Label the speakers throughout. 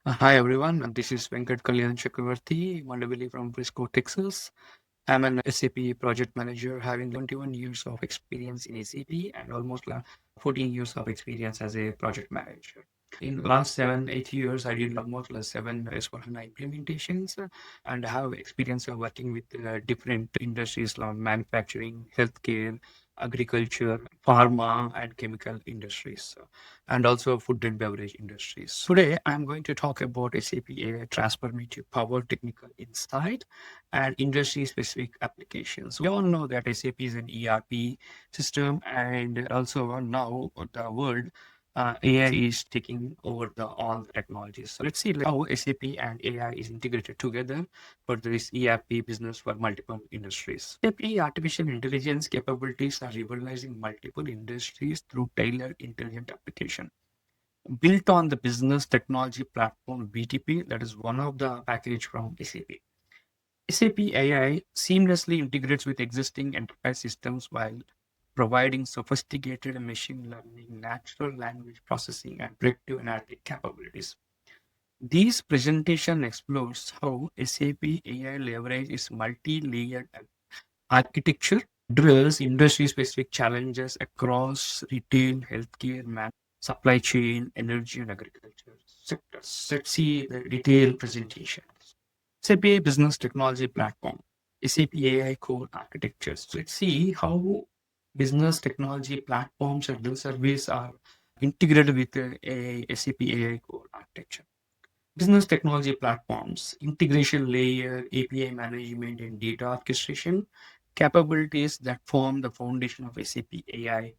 Speaker 1: Hi everyone, and this is Kalyan Chakravarthy, Mandavilli from Frisco, Texas. I'm an SAP project manager having 21 years of experience in SAP and almost 14 years of experience as a project manager. In the last 7, 8 years, I did almost seven S4HANA implementations and I have experience of working with different industries like manufacturing, healthcare, agriculture, pharma, and chemical industries, and also food and beverage industries. Today, I'm going to talk about SAP AI Transformative Power Technical Insight and industry-specific applications. We all know that SAP is an ERP system, and also now the world AI is taking over all the technologies. So let's see how SAP and AI is integrated together for this ERP business for multiple industries. SAP artificial intelligence capabilities are revolutionizing multiple industries through tailored intelligent application built on the business technology platform BTP. That is one of the package from SAP. SAP AI seamlessly integrates with existing enterprise systems while providing sophisticated machine learning, natural language processing, and predictive analytic capabilities. This presentation explores how SAP AI leverage its multi-layered architecture address industry-specific challenges across retail, healthcare, supply chain, energy, and agriculture sectors. Let's see the detailed presentation. SAP Business Technology Platform, SAP AI Core Architectures. Let's see how business technology platforms and the service are integrated with SAP AI Core Architecture. Business technology platforms, integration layer, API management, and data orchestration capabilities that form the foundation of SAP AI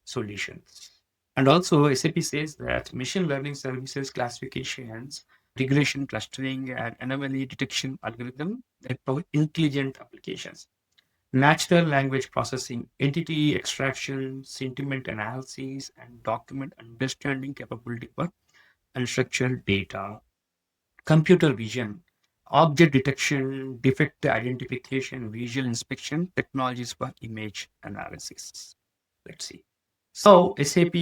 Speaker 1: solutions. And also, SAP says that machine learning services classifications, regression clustering, and anomaly detection algorithm that power intelligent applications. Natural language processing, entity extraction, sentiment analysis, and document understanding capability for unstructured data. Computer vision, object detection, defect identification, visual inspection, technologies for image analysis. Let's see. So, SAP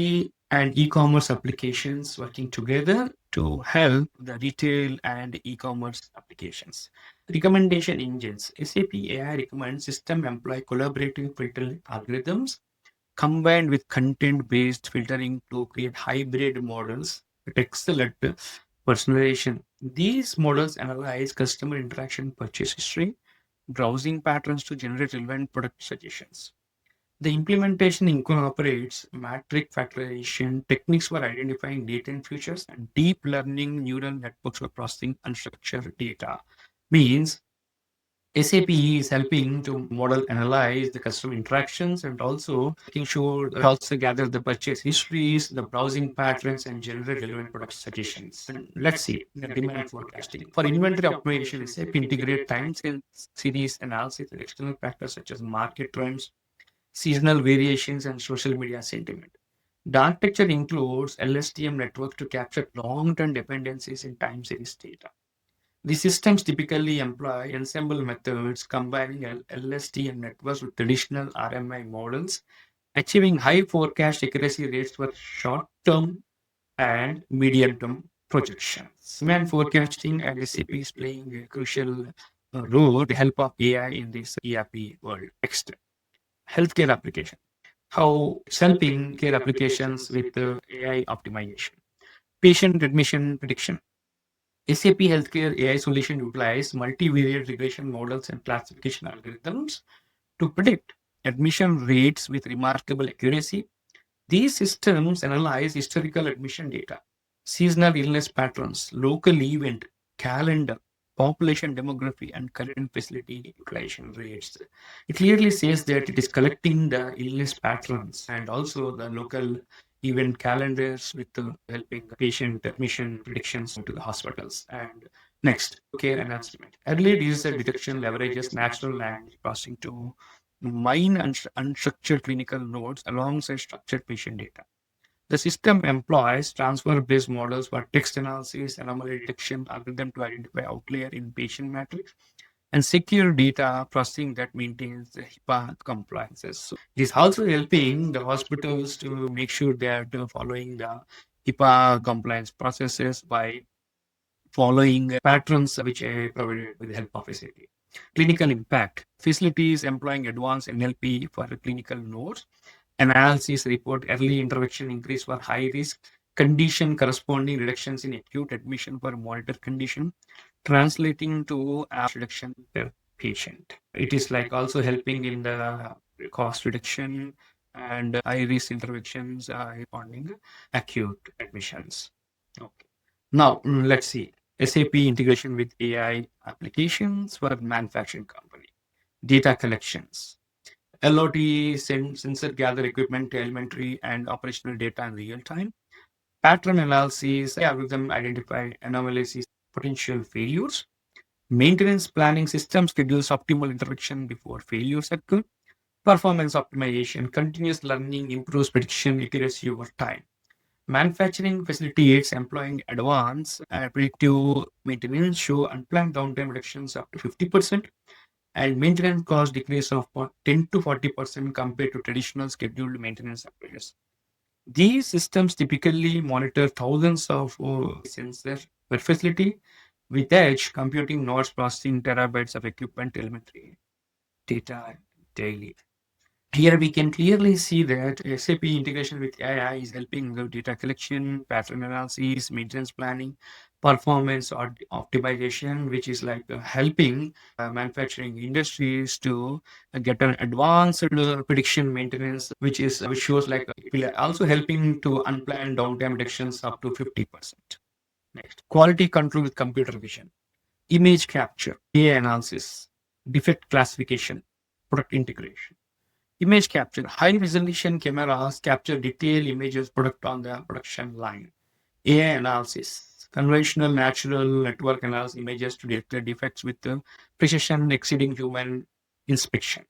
Speaker 1: and e-commerce applications working together to help the retail and e-commerce applications. Recommendation engines. SAP AI recommends system employ collaborative filtering algorithms combined with content-based filtering to create hybrid models with excellent personalization. These models analyze customer interaction, purchase history, browsing patterns to generate relevant product suggestions. The implementation incorporates matrix factorization, techniques for identifying latent features, and deep learning neural networks for processing unstructured data. Means SAP is helping to model analyze the customer interactions and also making sure it also gather the purchase histories, the browsing patterns, and generate relevant product suggestions. And let's see the demand forecasting. For inventory optimization, SAP integrate time series analysis and external factors such as market trends, seasonal variations, and social media sentiment. The architecture includes LSTM network to capture long-term dependencies in time series data. The systems typically employ ensemble methods combining LSTM networks with traditional RMI models, achieving high forecast accuracy rates for short-term and medium-term projections. Demand forecasting and SAP is playing a crucial role with the help of AI in this ERP world. Next, healthcare application. How it's helping care applications with the AI optimization. Patient admission prediction. SAP Healthcare AI solution utilize multivariate regression models and classification algorithms to predict admission rates with remarkable accuracy. These systems analyze historical admission data, seasonal illness patterns, local event, calendar, population demography, and current facility utilization rates. It clearly says that it is collecting the illness patterns and also the local event calendars with helping patient admission predictions to the hospitals. And next, care enhancement. Early disease detection leverages natural language processing to mine unstructured clinical nodes alongside structured patient data. The system employs transfer-based models for text analysis, anomaly detection, algorithm to identify outlier in patient matrix, and secure data processing that maintains the HIPAA compliances. So it is also helping the hospitals to make sure they are following the HIPAA compliance processes by following patterns which I provided with the help of SAP. Clinical impact. Facilities employing advanced NLP for clinical notes. Analysis report early intervention increase for high risk condition corresponding reductions in acute admission for monitored condition, translating to reduction per patient. It is like also helping in the cost reduction and high risk interventions responding acute admissions. Okay. Now let's see SAP integration with AI applications for manufacturing company. Data collections. LOT sensor gather equipment, elementary and operational data in real time. Pattern analysis, algorithm identify anomalies, potential failures. Maintenance planning system schedules optimal intervention before failures occur. Performance optimization, continuous learning improves prediction accuracy over time. Manufacturing facilitates employing advanced predictive maintenance, show unplanned downtime reductions up to 50%, and maintenance cost decrease of 10 to 40% compared to traditional scheduled maintenance approaches. These systems typically monitor thousands of sensors per facility, with edge computing nodes processing terabytes of equipment telemetry data daily. Here we can clearly see that SAP integration with AI is helping the data collection, pattern analysis, maintenance planning, performance or optimization, which is like helping manufacturing industries to get an advanced prediction maintenance, which shows like it will also helping to unplanned downtime reductions up to 50%. Next, quality control with computer vision, image capture, AI analysis, defect classification, product integration. Image capture. High resolution cameras capture detailed images product on the production line. AI analysis. Conventional natural network analysis images to detect the defects with the precision exceeding human inspection.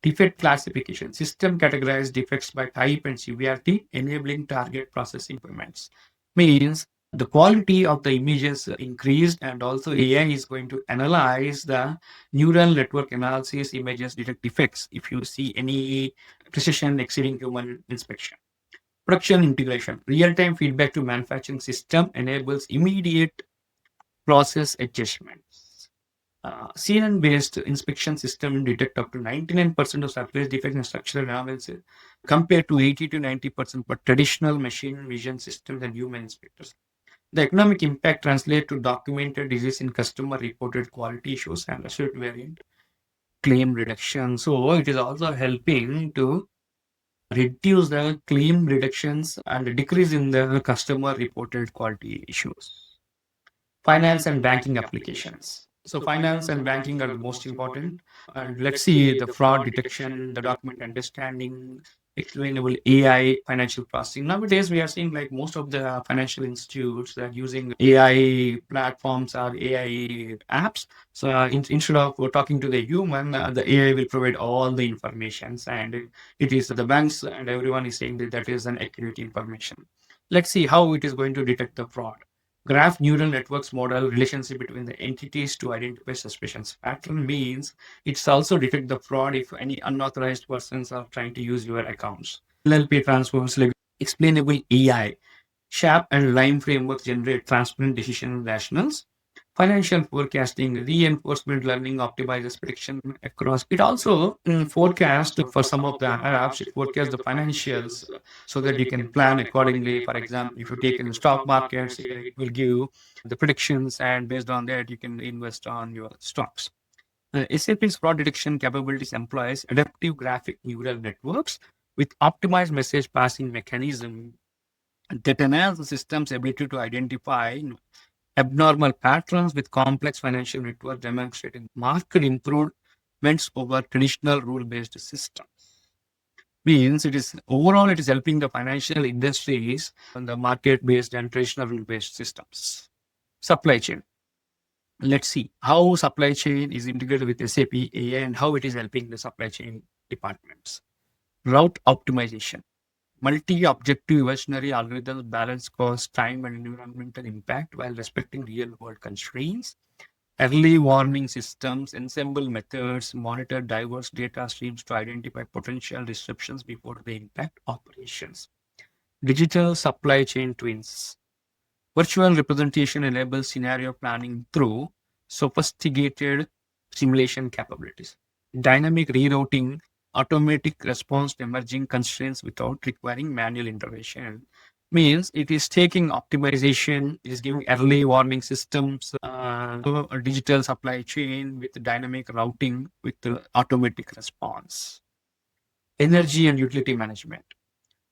Speaker 1: Defect classification. System categorize defects by type and severity, enabling target processing improvements. Means the quality of the images increased, and also AI is going to analyze the neural network analysis images detect defects if you see any precision exceeding human inspection. Production integration. Real-time feedback to manufacturing system enables immediate process adjustments. CNN-based inspection system detect up to 99% of surface defects and structural anomalies compared to 80 to 90% for traditional machine vision systems and human inspectors. The economic impact translates to documented disease in customer reported quality issues and assured variant claim reduction. So it is also helping to reduce the claim reductions and decrease in the customer reported quality issues. Finance and banking applications. So finance and banking are the most important. And let's see the fraud detection, the document understanding, explainable AI, financial processing. Nowadays, we are seeing like most of the financial institutes that are using AI platforms or AI apps. So instead of talking to the human, the AI will provide all the informations, and it is the banks and everyone is saying that that is an accurate information. Let's see how it is going to detect the fraud. Graph neural networks model relationship between the entities to identify suspicions. Pattern means it's also detect the fraud if any unauthorized persons are trying to use your accounts. LLP transforms like explainable AI. SAP and Lime frameworks generate transparent decision rationals. Financial forecasting, reinforcement learning optimizes prediction across. It also forecast for some of the apps. It forecasts the financials so that you can plan accordingly. For example, if you take in stock markets, it will give you the predictions, and based on that, you can invest on your stocks. SAP's fraud detection capabilities employs adaptive graphic neural networks with optimized message passing mechanism that enhance the system's ability to identify abnormal patterns with complex financial networks, demonstrating marked improvements over traditional rule-based systems. Means it is helping the financial industries on the market-based and traditional rule-based systems. Supply chain. Let's see how supply chain is integrated with SAP AI and how it is helping the supply chain departments. Route optimization. Multi-objective evolutionary algorithms balance cost, time, and environmental impact while respecting real-world constraints. Early warning systems, ensemble methods, monitor diverse data streams to identify potential disruptions before they impact operations. Digital supply chain twins. Virtual representation enables scenario planning through sophisticated simulation capabilities. Dynamic rerouting, automatic response to emerging constraints without requiring manual intervention. Means it is taking optimization, it is giving early warning systems, so a digital supply chain with dynamic routing with automatic response. Energy and utility management.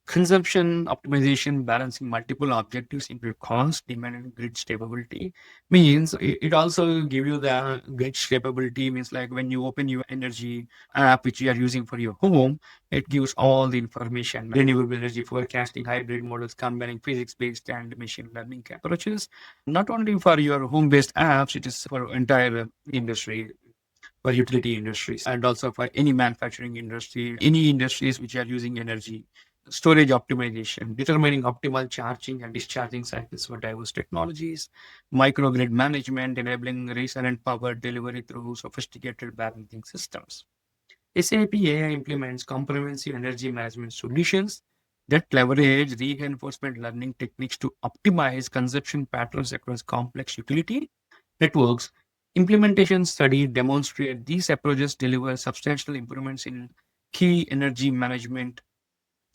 Speaker 1: Consumption optimization, balancing multiple objectives include cost, demand, and grid stability. Means it also give you the grid stability. Means like when you open your energy app which you are using for your home, it gives all the information. Renewable energy forecasting, hybrid models combining physics-based and machine learning approaches. Not only for your home-based apps, it is for entire industry, for utility industries, and also for any manufacturing industry, any industries which are using energy. Storage optimization, determining optimal charging and discharging cycles for diverse technologies. Microgrid management, enabling resilient power delivery through sophisticated balancing systems. SAP AI implements comprehensive energy management solutions that leverage reinforcement learning techniques to optimize consumption patterns across complex utility networks. Implementation studies demonstrate these approaches deliver substantial improvements in key energy management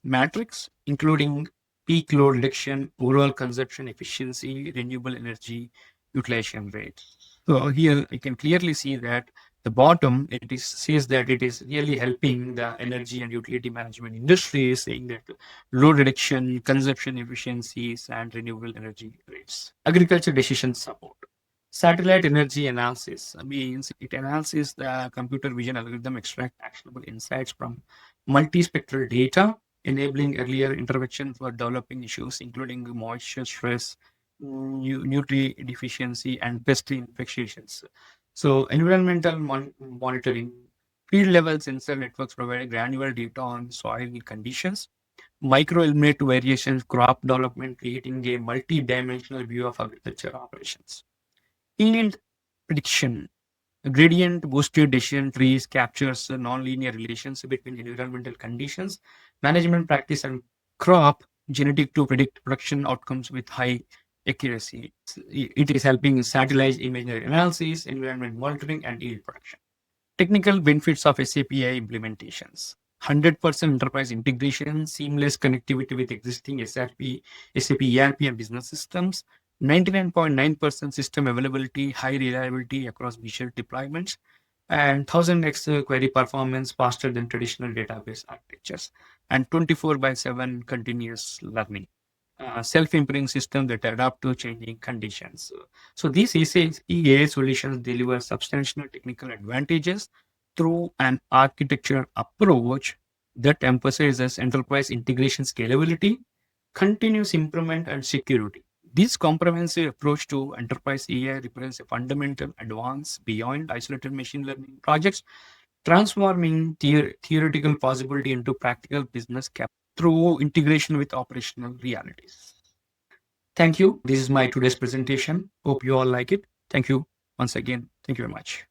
Speaker 1: metrics, including peak load reduction, overall consumption efficiency, renewable energy utilization rate. So here you can clearly see that the bottom it is says that it is really helping the energy and utility management industry, saying that load reduction, consumption efficiencies, and renewable energy rates. Agriculture decision support. Satellite energy analysis means it analyzes the computer vision algorithm, extract actionable insights from multispectral data, enabling earlier intervention for developing issues, including moisture stress, nutrient deficiency, and pest infestations. So, environmental monitoring, field level sensor networks provide granular data on soil conditions, microelement variations, crop development, creating a multi-dimensional view of agriculture operations. Yield prediction. Gradient boosted decision trees captures the nonlinear relations between environmental conditions, management practice, and crop genetic to predict production outcomes with high accuracy. It is helping satellite imagery analysis, environment monitoring, and yield production. Technical benefits of SAP AI implementations. 100% enterprise integration, seamless connectivity with existing SAP ERP and business systems, 99.9% system availability, high reliability across visual deployments, and 1000x query performance faster than traditional database architectures, and 24 by 7 continuous learning. Self-improving system that adapt to changing conditions. So these AI solutions deliver substantial technical advantages through an architecture approach that emphasizes enterprise integration scalability, continuous improvement, and security. This comprehensive approach to enterprise AI represents a fundamental advance beyond isolated machine learning projects, transforming theoretical possibility into practical business cap through integration with operational realities. Thank you. This is my today's presentation. Hope you all like it. Thank you once again. Thank you very much.